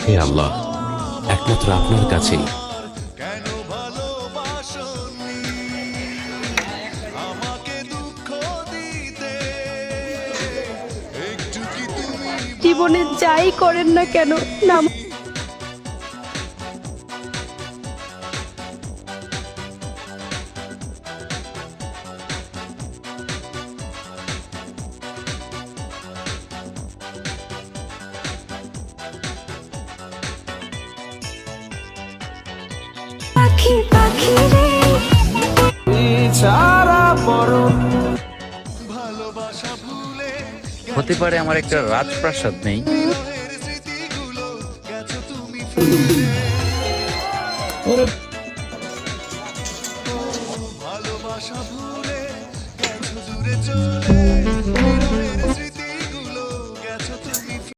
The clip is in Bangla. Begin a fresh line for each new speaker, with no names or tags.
হে আল্লাহ, একমাত্র আপনার কাছেই
জীবনে যাই করেন না কেন, নাম পাখি পাখি রে
হতে পারে আমার একটা রাজপ্রাসাদ নেই,
ভালোবাসা ভুলে গেছো দূরে চলে